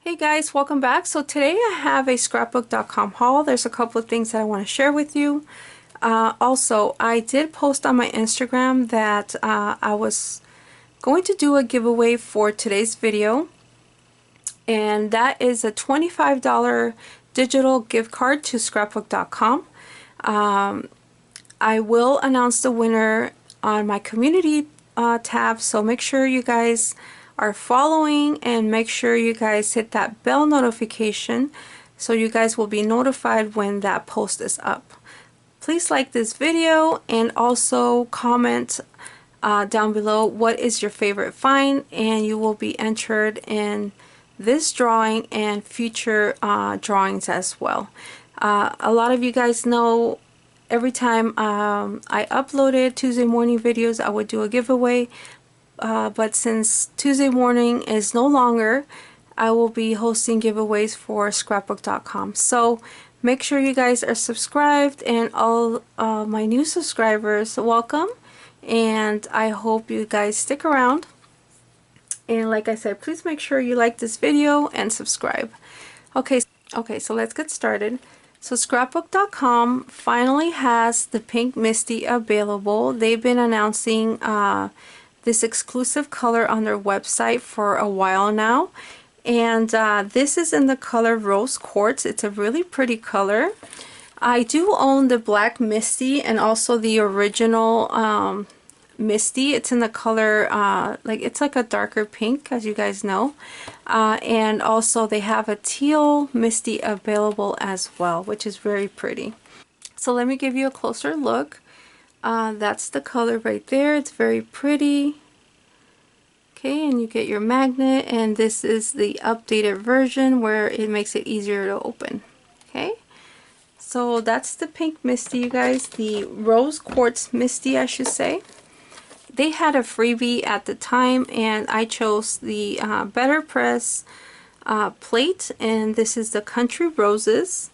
Hey guys, welcome back. So today I have a scrapbook.com haul. There's a couple of things that I want to share with you. Also, I did post on my Instagram that I was going to do a giveaway for today's video, and that is a $25 digital gift card to scrapbook.com. I will announce the winner on my community tab, so make sure you guys are following and make sure you guys hit that bell notification so you guys will be notified when that post is up. Please like this video and also comment down below what is your favorite find, and you will be entered in this drawing and future drawings as well. A lot of you guys know every time I uploaded Tuesday morning videos I would do a giveaway, but since Tuesday morning is no longer, I will be hosting giveaways for scrapbook.com. So make sure you guys are subscribed, and all my new subscribers, welcome, and I hope you guys stick around. And like I said, please make sure you like this video and subscribe. Okay, so let's get started. So scrapbook.com finally has the pink Misty available. They've been announcing this exclusive color on their website for a while now, and this is in the color Rose Quartz. It's a really pretty color. I do own the black Misty and also the original Misty. It's in the color it's like a darker pink, as you guys know, and also they have a teal Misty available as well, which is very pretty. So let me give you a closer look. That's the color right there. It's very pretty. Okay, and you get your magnet, and this is the updated version where it makes it easier to open. Okay, so that's the pink Misty, you guys. The Rose Quartz Misty, I should say. They had a freebie at the time, and I chose the Better Press plate, and this is the Country Roses.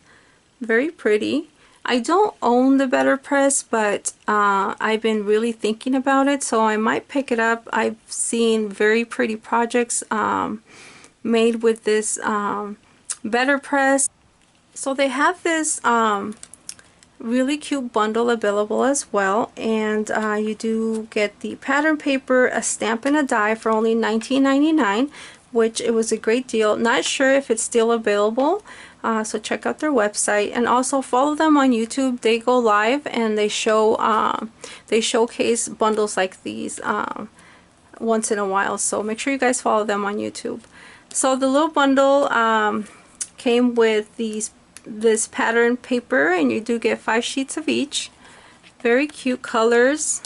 Very pretty. I don't own the Better Press, but I've been really thinking about it, so I might pick it up. I've seen very pretty projects made with this Better Press. So they have this really cute bundle available as well, and you do get the pattern paper, a stamp, and a die for only $19.99, which it was a great deal. Not sure if it's still available. So check out their website, and also follow them on YouTube. They go live and they showcase bundles like these once in a while, so make sure you guys follow them on YouTube. So the little bundle came with this pattern paper, and you do get 5 sheets of each. Very cute colors,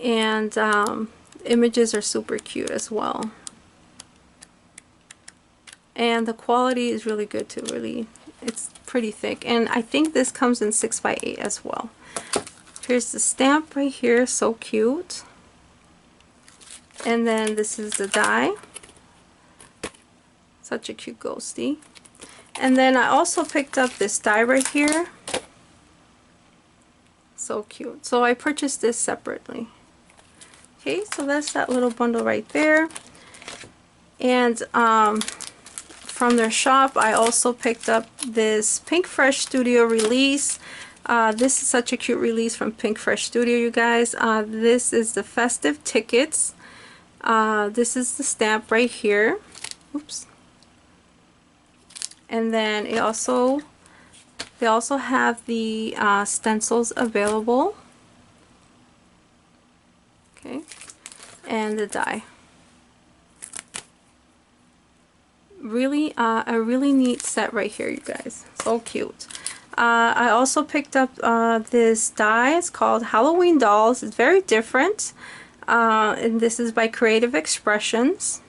and images are super cute as well. And the quality is really good too. It's pretty thick, and I think this comes in 6x8 as well. Here's the stamp right here, so cute. And then this is the die, such a cute ghosty. And then I also picked up this die right here, so cute. So I purchased this separately. Okay, so that's that little bundle right there. And from their shop, I also picked up this Pink Fresh Studio release. This is such a cute release from Pink Fresh Studio, you guys. This is the festive tickets. This is the stamp right here. Oops. And then they also have the stencils available. Okay, and the die. Really a really neat set right here, you guys. So cute. I also picked up this die. It's called Halloween Dolls. It's very different, and this is by Creative Expressions.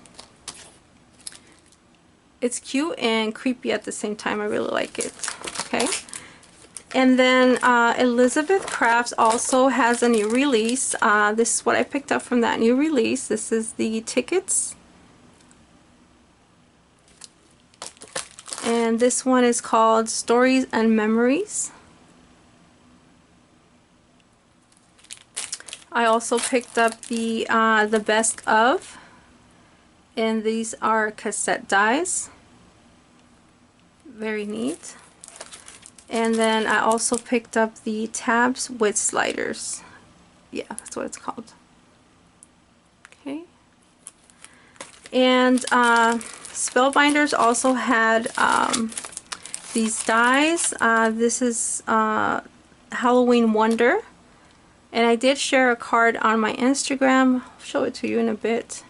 It's cute and creepy at the same time. I really like it. Okay, and then Elizabeth Crafts also has a new release. This is what I picked up from that new release. This is the tickets. And this one is called Stories and Memories. I also picked up the Best Of, and these are cassette dies. very neat. And then I also picked up the tabs with sliders. Yeah, that's what it's called. Okay. And Spellbinders also had these dies. This is Halloween Wonder. And I did share a card on my Instagram. I'll show it to you in a bit.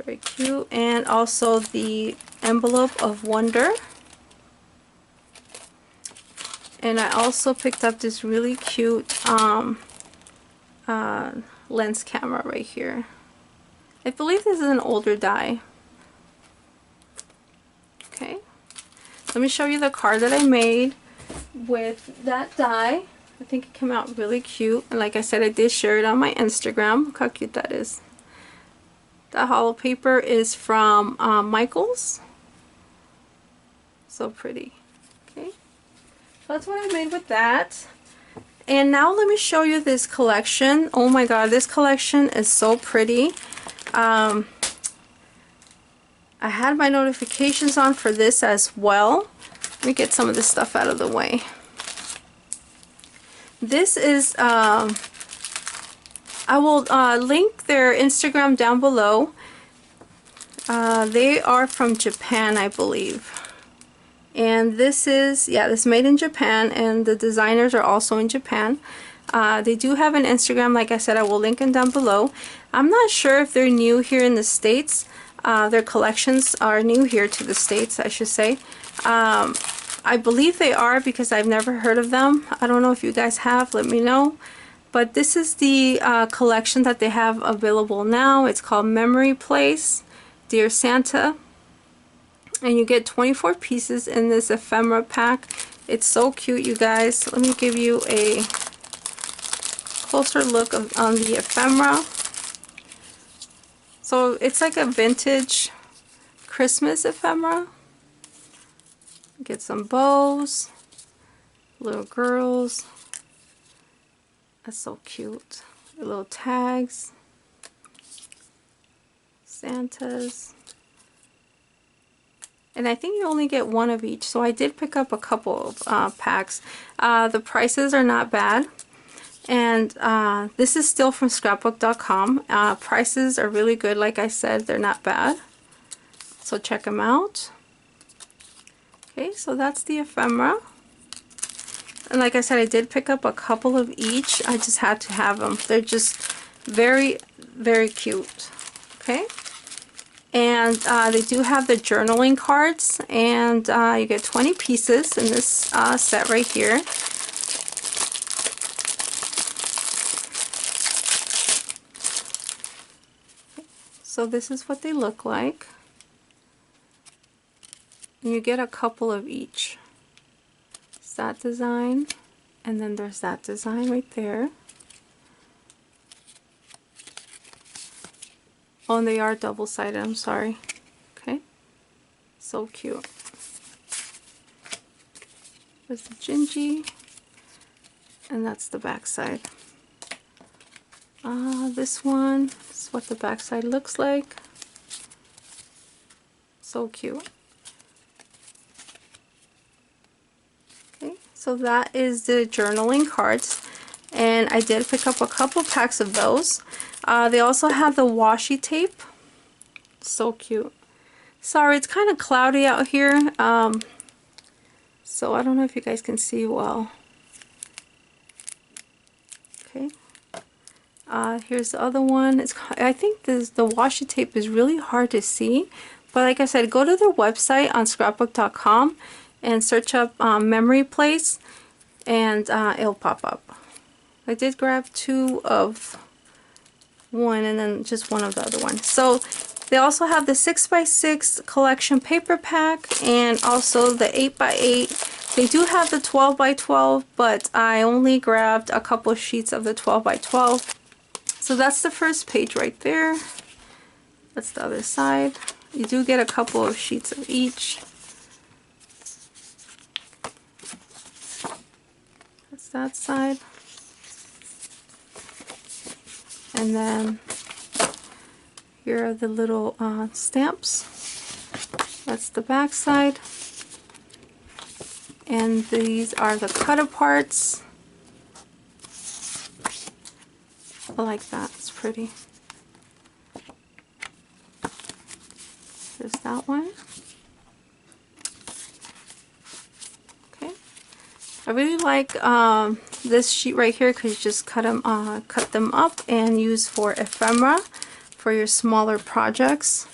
Very cute. And also the envelope of Wonder. And I also picked up this really cute lens camera right here. I believe this is an older die. Okay. Let me show you the card that I made with that die. I think it came out really cute. And like I said, I did share it on my Instagram. Look how cute that is. The hollow paper is from Michaels. So pretty. Okay. So that's what I made with that. And now let me show you this collection. Oh my god, this collection is so pretty. I had my notifications on for this as well. Let me get some of this stuff out of the way. This is, I will link their Instagram down below. They are from Japan, I believe. And this is, yeah, this is made in Japan, and the designers are also in Japan. They do have an Instagram, like I said, I will link them down below. I'm not sure if they're new here in the States. Their collections are new here to the States, I should say. I believe they are because I've never heard of them. I don't know if you guys have, let me know. But this is the collection that they have available now. It's called Memory Place, Dear Santa. And you get 24 pieces in this ephemera pack. It's so cute, you guys. Let me give you a closer look on the ephemera. So it's like a vintage Christmas ephemera. Get some bows, little girls. That's so cute. Little tags, Santas. And I think you only get one of each, so I did pick up a couple of packs. The prices are not bad. And this is still from scrapbook.com. Prices are really good, like I said, they're not bad. So check them out. Okay, so that's the ephemera. And like I said, I did pick up a couple of each. I just had to have them. They're just very, very cute. Okay. And they do have the journaling cards, and you get 20 pieces in this set right here. So this is what they look like. And you get a couple of each. It's that design, and then there's that design right there. Oh, and they are double-sided, I'm sorry. Okay. So cute. There's the Gingy. And that's the back side. This one is what the back side looks like. So cute. Okay, so that is the journaling cards. And I did pick up a couple packs of those. They also have the washi tape. So cute. Sorry, it's kind of cloudy out here. So I don't know if you guys can see well. Okay. Here's the other one. I think the washi tape is really hard to see. But like I said, go to their website on scrapbook.com and search up Memory Place, and it'll pop up. I did grab two of one and then just one of the other one. So they also have the 6x6 collection paper pack and also the 8x8. They do have the 12x12, but I only grabbed a couple of sheets of the 12x12. So that's the first page right there. That's the other side. You do get a couple of sheets of each. That's that side. And then here are the little stamps. That's the back side. And these are the cut aparts. I like that, it's pretty. There's that one. Okay. I really like this sheet right here because you just cut them up and use for ephemera for your smaller projects.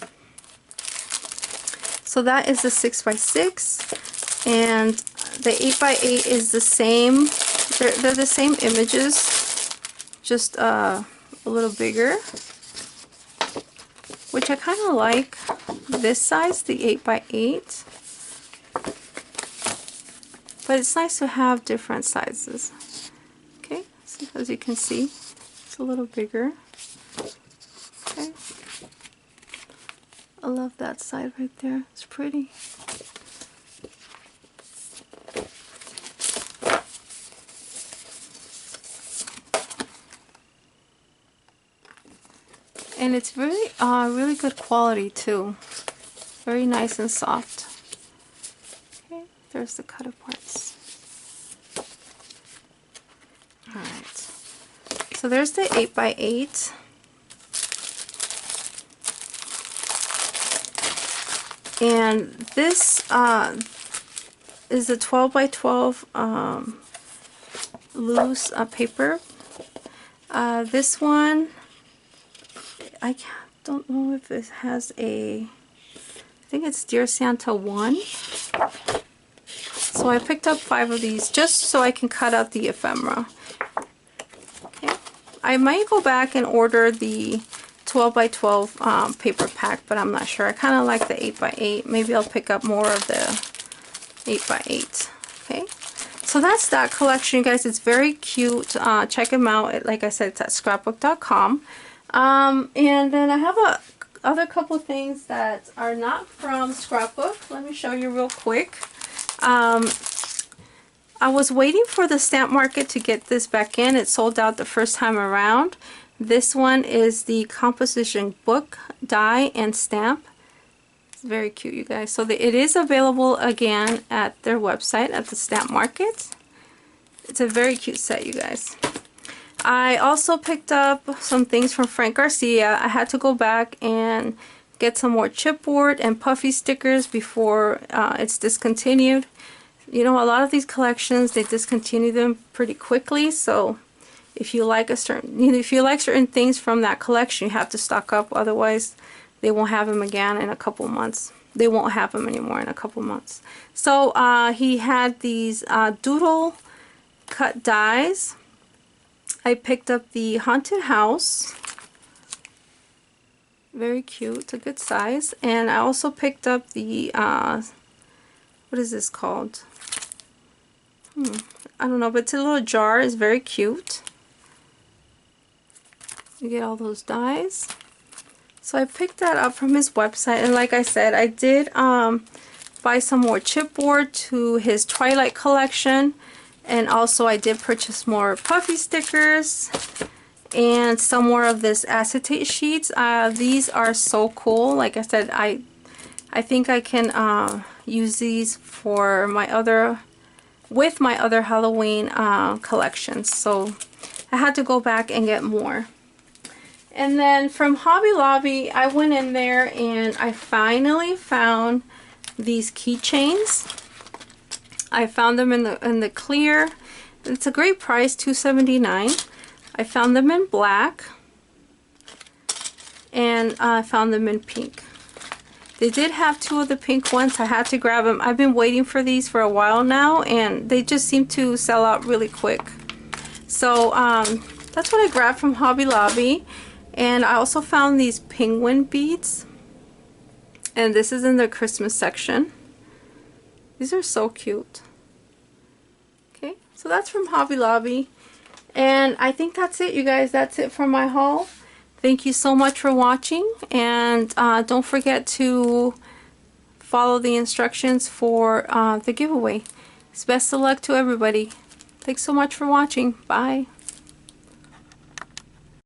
So that is the 6x6, and the 8x8 is the same. They're the same images, just a little bigger, which I kind of like this size, the 8x8. But it's nice to have different sizes. Okay, so as you can see, it's a little bigger. Okay. I love that side right there. It's pretty. And it's really, really good quality too. Very nice and soft. Okay, there's the cut aparts. Alright. So there's the 8x8. And this is a 12x12 loose paper. This one, I don't know if it has a, I think it's Dear Santa 1. So I picked up 5 of these just so I can cut out the ephemera. Okay. I might go back and order the 12x12 paper pack, but I'm not sure. I kind of like the 8x8. Maybe I'll pick up more of the 8x8. Okay, so that's that collection, you guys. It's very cute. Check them out. Like I said, it's at scrapbook.com. And then I have other couple things that are not from Scrapbook. Let me show you real quick. I was waiting for the stamp market to get this back in. It sold out the first time around. This one is the composition book, die, and stamp. It's very cute, you guys. So it is available again at their website at the stamp market. It's a very cute set, you guys. I also picked up some things from Frank Garcia. I had to go back and get some more chipboard and puffy stickers before it's discontinued. You know, a lot of these collections, they discontinue them pretty quickly, so if you like certain things from that collection, you have to stock up. Otherwise, they won't have them again in a couple months. They won't have them anymore in a couple months. So he had these doodle cut dies. I picked up the Haunted House. Very cute. It's a good size. And I also picked up the what is this called? I don't know, but it's a little jar. It's very cute. You get all those dies. So I picked that up from his website, and like I said, I did buy some more chipboard to his Twilight collection, and also I did purchase more puffy stickers and some more of this acetate sheets. These are so cool. Like I said, I think I can use these for my other Halloween collections. So I had to go back and get more. And then from Hobby Lobby, I went in there and I finally found these keychains. I found them in the clear. It's a great price, $2.79. I found them in black, and I found them in pink. They did have 2 of the pink ones. I had to grab them. I've been waiting for these for a while now, and they just seem to sell out really quick. So that's what I grabbed from Hobby Lobby. And I also found these penguin beads, and this is in the Christmas section. These are so cute. Okay, so that's from Hobby Lobby, and I think that's it, you guys. That's it for my haul. Thank you so much for watching, and don't forget to follow the instructions for the giveaway. Best of luck to everybody. Thanks so much for watching. Bye.